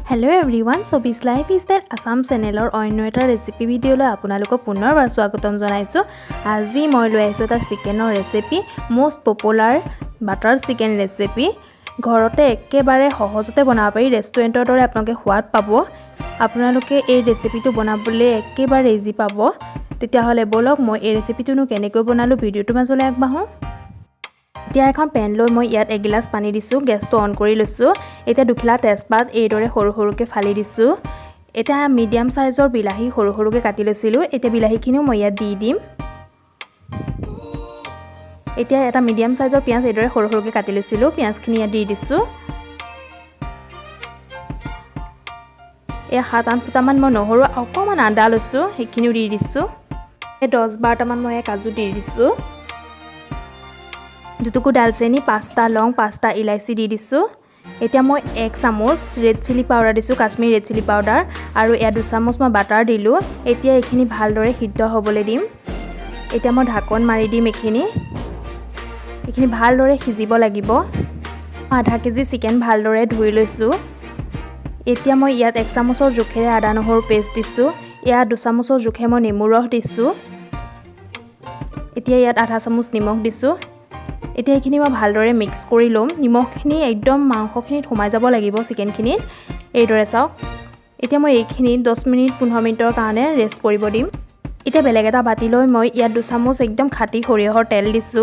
Hello everyone, Sabi's Life is that Assam channel or eta recipe video lo apunaloko punorbar swagotom janaisu. Aji moi loi aisu ta chicken recipe, most popular butter chicken recipe. ঘৰতে একেবাৰে সহজতে বনাব পাৰি ৰেষ্টুৰেণ্টৰ দৰে আপোনালোকে সোৱাদ পাব আপোনালোকে এই ৰেচিপিটো বনাবলৈ একেবাৰে ইজি পাব তেতিয়া হলে বলক মই এই ৰেচিপিটো কেনেকৈ বনালো ভিডিওটো মাজলৈ আগবাঢ়ো এতিয়া এখন পেন লৈ মই ইয়াত এক গিলাস পানী দিছো গেছটো অন কৰি লৈছো এতিয়া দুখিলা তেজপাত এই দৰে সৰু সৰুকে ফালি দিছো এটা মিডিয়াম সাইজৰ বিলাহী সৰু সৰুকে কাটি লৈছিলো এতিয়া বিলাহীখিনিও মই ইয়াত দি দিম এতিয়া এটা মিডিয়াম সাইজৰ পিয়াজ এদৰে সৰু সৰুকে কাটি লৈছিলো পিয়াজখিনি ইয়াত দি দিছো এই 7-8 ফুটামান মই নহৰু অকমান আদা লৈছো হেকিনিও দি দিছো এই 10-12 মান মই কাজু দি দিছো দুটুকু ডালচেনি 5টা লং 5টা ইলাইচি দি দিছো এতিয়া মই 1 চামুচ ৰেড চিলি পাউডাৰ দিছো কাশ্মীৰী ৰেড চিলি পাউডাৰ আৰু এয়া 2 চামুচ মই বাটাৰ দিলো এতিয়া এইখিনি ভালদৰে সিদ্ধ হ'বলৈ দিম এতিয়া মই ঢাকন মাৰি দিম এইখিনি ভালদৰে সিজিব লাগিব আধা কেজি চিকেন ভালদৰে ধুই লৈছো এতিয়া মই ইয়াত 1 চামুচৰ জোখেৰে আদা নহৰু পেষ্ট দিছো ইয়া 2 চামুচৰ জোখে মই নেমু ৰস দিছো এতিয়া ইয়াত আধা চামুচ নিমখ দিছো এতিয়া এইখিনি মই ভালদৰে মিক্স কৰি লম নিমখখিনি একদম মাংসখিনিত সোমাই যাব লাগিব চিকেনখিনিত এই দৰে চাওক এতিয়া মই এইখিনি 10 মিনিট 15 মিনিটৰ কাৰণে ৰেষ্ট কৰিব দিম এতিয়া বেলেগ এটা বাতি লৈ মই ইয়াত 2 চামুচ একদম খাটি সৰিয়হৰ তেল দিছো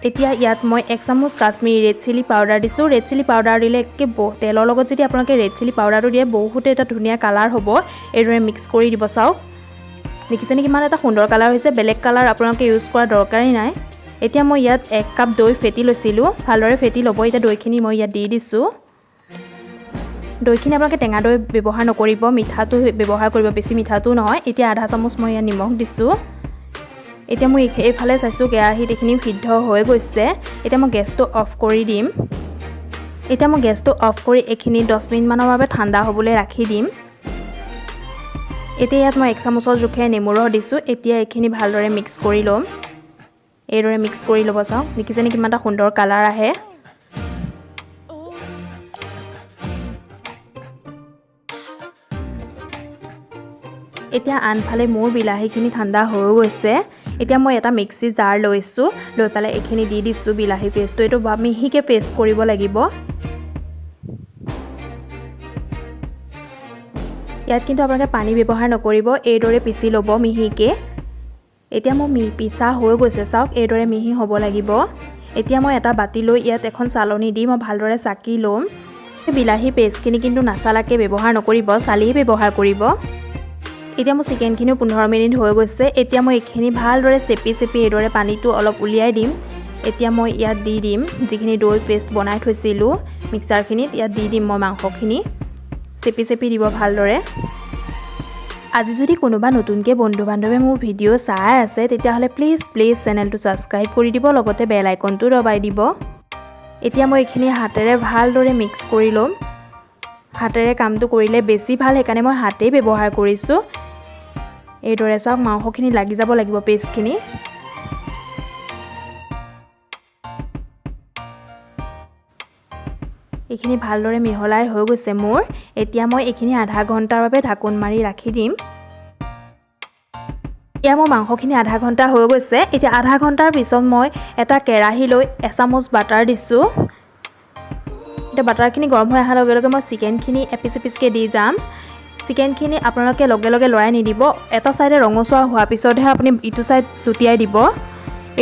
এতিয়া ইয়াত মই 1 চামুচ কাশ্মীৰী ৰেড চিলি পাউডাৰ দিছো ৰেড চিলি পাউডাৰ দিলে একে তেলৰ লগত যদি আপোনালোকে ৰেড চিলি পাউডাৰটো দিয়ে বহুতে এটা ধুনীয়া কালাৰ হ'ব এদৰে মিক্স কৰি দিব চাওক দেখিছেনে কিমান এটা সুন্দৰ কালাৰ হৈছে বেলেগ কালাৰ আপোনালোকে ইউজ কৰা দৰকাৰি নাই এতিয়া মই ইয়াত 1 কাপ দৈ ফেটি লৈছিলো ভালদৰে ফেটি ল'ব এতিয়া দৈখিনি মই ইয়াত দি দিছো দৈখিনি আপোনালোকে টেঙা দৈ ব্যৱহাৰ নকৰিব মিঠাটো ব্যৱহাৰ কৰিব বেছি মিঠাটো নহয় এতিয়া আধা চামুচ মই ইয়াত নিমখ দিছো এতিয়া মই এইফালে চাইছো কেৰাহীত এইখিনি সিদ্ধ হৈ গৈছে এতিয়া মই গেছটো অফ কৰি দিম এতিয়া মই গেছটো অফ কৰি এইখিনি 10 মিনিট মানৰ বাবে ঠাণ্ডা হ'বলৈ ৰাখি দিম এতিয়া ইয়াত মই 1 চামুচৰ জোখে নেমু ৰস দিছো এতিয়া এইখিনি ভালদৰে মিক্স কৰি লম এইদৰে মিক্স কৰি ল'ব চাওক দেখিছেনে কিমান এটা সুন্দৰ কালাৰ আহে এতিয়া আনফালে মোৰ বিলাহীখিনি ঠাণ্ডা হৈ গৈছে এতিয়া মই এটা মিক্সি জার লৈছো লৈ পালে এইখিনি দি দিছো বিলাহী পেষ্টটো এটো মিহিকে পেষ্ট কৰিব লাগিব ইয়াত কিন্তু আপোনালোকে পানী ব্যৱহাৰ নকৰিব এইদৰে পিছি ল'ব মিহিকে এতিয়া মই পিছা হৈ গৈছে চাওক এইদৰে মিহি হ'ব লাগিব এতিয়া মই এটা বাতি লৈ ইয়াত এখন চালনী দি মই ভালদৰে চাকি লম বিলাহী পেষ্টখিনি কিন্তু নাসালাকে ব্যৱহাৰ নকৰিব চালিয়ে ব্যৱহাৰ কৰিব এতিয়া মই চিকেনখিনি 15 মিনিট হৈ গৈছে এতিয়া মই এইখিনি ভালদৰে চেপি এইদৰে পানীটো অলপ উলিয়াই দিম এতিয়া মই ইয়াত দি দিম যিখিনি দৈ পেষ্ট বনাই থৈছিলো মিক্সাৰখিনিত ইয়াত দি দিম মই মাংসখিনি চেপি দিব ভালদৰে আজি যদি কোনোবা নতুনকৈ বন্ধু বান্ধৱে মোৰ ভিডিও চাই আছে তেতিয়া হলে প্লিজ চেনেলটো সাবস্ক্ৰাইব কৰি দিব লগতে বেল আইকনটো দবাই দিব এতিয়া মই এইখিনি হাতেৰে ভালদৰে মিক্স কৰি লম হাতেৰে কামটো কৰিলে বেছি ভাল হেকানে মই হাতেই ব্যৱহাৰ কৰিছো এইদৰে চাওক মাংসখিনি লাগি যাব লাগিব পেষ্টখিনি এইখিনি ভালদৰে মিহলাই হৈ গৈছে মোৰ এতিয়া মই এইখিনি আধা ঘণ্টাৰ বাবে ঢাকন মাৰি ৰাখি দিম এতিয়া মোৰ মাংসখিনি আধা ঘণ্টা হৈ গৈছে এতিয়া আধা ঘণ্টাৰ পিছত মই এটা কেৰাহী লৈ 1 চামুচ বাটাৰ দিছো এটা বাটাৰখিনি গৰম হৈ অহাৰ লগে লগে মই চিকেনখিনি এপিচকে দি যাম চিকেনখিনি আপোনালোকে লগে লগে লৰাই নিদিব এটা সাইডে ৰঙচুৱা হোৱা পিছতহে আপুনি ইটো সাইড লুটিয়াই দিব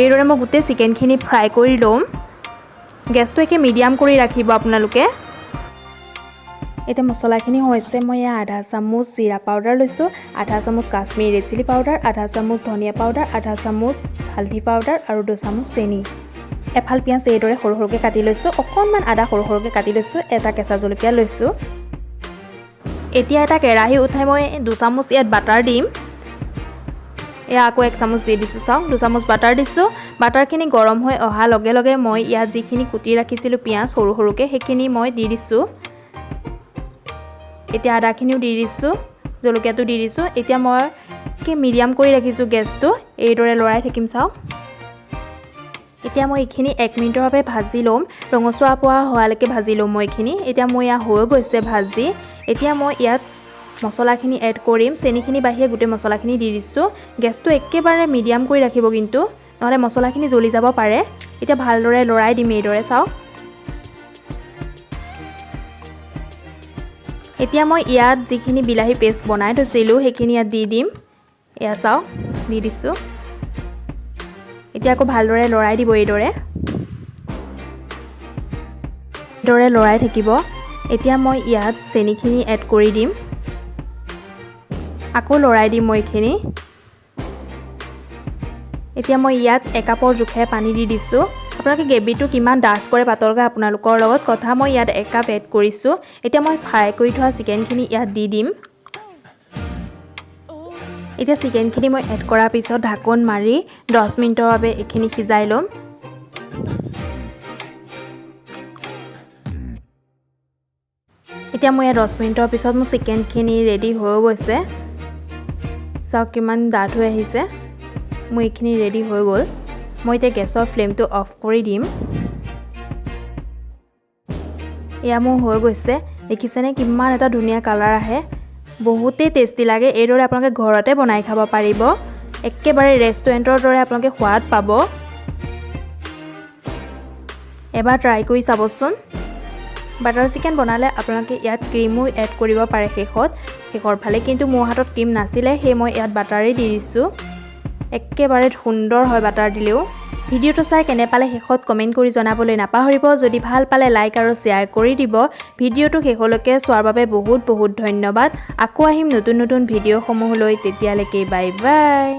এইদৰে মই গোটে চিকেনখিনি ফ্ৰাই কৰি লম গেছটো একে মিডিয়াম কৰি ৰাখিব আপোনালোকে এটা মছলাখিনি হৈছে মই আধা চামুচ জিৰা পাউডাৰ লৈছো আধা চামুচ কাশ্মীৰী ৰেড চিলি পাউডাৰ আধা চামুচ ধনিয়া পাউডাৰ আধা চামুচ হালধি পাউডাৰ আৰু 2 চামুচ চেনি এফাল পিয়াজ এইদৰে সৰু সৰুকে কাটি লৈছো অকনমান আদা সৰু সৰুকে কাটি লৈছো এটা কেঁচা জলকীয়া লৈছো এতিয়া এটা কেৰাহী উঠাই মই 2 চামুচ ইয়াত বাটাৰ দিম এয়া আকৌ 1 চামুচ দি দিছো চাওক 2 চামুচ বাটাৰ দিছো বাটাৰখিনি গৰম হৈ অহা লগে লগে মই ইয়াত যিখিনি কুটি ৰাখিছিলো পিয়াজ সৰু সৰুকে হেখিনি মই দি দিছো এতিয়া আদাখিনিও দি দিছো জলকীয়াটো দি দিছো এতিয়া মই কি মিডিয়াম কৰি ৰাখিছো গেছটো এইদৰে লৰাই থাকিম চাওক এতিয়া মই এইখিনি 1 মিনিটৰ বাবে ভাজি ল'ম ৰঙচুৱা পোৱা হোৱালৈকে ভাজি ল'ম মই এইখিনি এতিয়া মই ইয়া হৈ গৈছে ভাজি এতিয়া মই ইয়াত মছলাখিনি এড কৰিম চেনিখিনি বাহিৰে গোটেই মছলাখিনি দি দিছোঁ গেছটো একেবাৰে মিডিয়াম কৰি ৰাখিব কিন্তু নহলে মছলাখিনি জ্বলি যাব পাৰে এতিয়া ভালদৰে লৰাই দিম এইদৰে চাওক এতিয়া মই ইয়াত যিখিনি বিলাহী পেষ্ট বনাই থৈছিলোঁ সেইখিনি ইয়াত দি দিম এয়া চাওক দি দিছোঁ এতিয়া আকৌ ভালদৰে লৰাই দিব এইদৰে লৰাই থাকিব এতিয়া মই ইয়াত চেনিখিনি এড কৰি দিম আকৌ লৰাই দিম মই এইখিনি এতিয়া মই ইয়াত 1 কাপৰ জোখে পানী দি দিছোঁ আপোনালোকে গ্ৰেভিটো কিমান ডাঠ কৰে পাতলকৈ আপোনালোকৰ লগত কথা মই ইয়াত 1 কাপ এড কৰিছোঁ এতিয়া মই ফ্ৰাই কৰি থোৱা চিকেনখিনি ইয়াত দি দিম এতিয়া চিকেনখিনি মই এড কৰাৰ পিছত ঢাকন মাৰি 10 মিনিটৰ বাবে এইখিনি সিজাই ল'ম এতিয়া মই 10 মিনিটৰ পিছত মোৰ চিকেনখিনি ৰেডি হৈ গৈছে চাওক কিমান ডাঠ হৈ আহিছে মই এইখিনি ৰেডি হৈ গ'ল মই এতিয়া গেছৰ ফ্লেমটো অফ কৰি দিম এয়া মোৰ হৈ গৈছে দেখিছেনে কিমান এটা ধুনীয়া কালাৰ আহে বহুতেই টেষ্টি লাগে এইদৰে আপোনালোকে ঘৰতে বনাই খাব পাৰিব একেবাৰে ৰেষ্টুৰেণ্টৰ দৰে আপোনালোকে সোৱাদ পাব এবাৰ ট্ৰাই কৰি চাবচোন বাটাৰ চিকেন বনালে আপোনালোকে ইয়াত ক্ৰীমো এড কৰিব পাৰে শেষৰ ফালে কিন্তু মোৰ হাতত ক্ৰীম নাছিলে সেই মই ইয়াত বাটাৰেই দি দিছোঁ একেবাৰে সুন্দৰ হয় বাটাৰ দিলেও ভিডিঅ'টো চাই কেনে পালে শেষত কমেণ্ট কৰি জনাবলৈ নাপাহৰিব যদি ভাল পালে লাইক আৰু শ্বেয়াৰ কৰি দিব ভিডিঅ'টো শেষলৈকে চোৱাৰ বাবে বহুত বহুত ধন্যবাদ আকৌ আহিম নতুন ভিডিঅ'সমূহ লৈ তেতিয়ালৈকে বাই বাই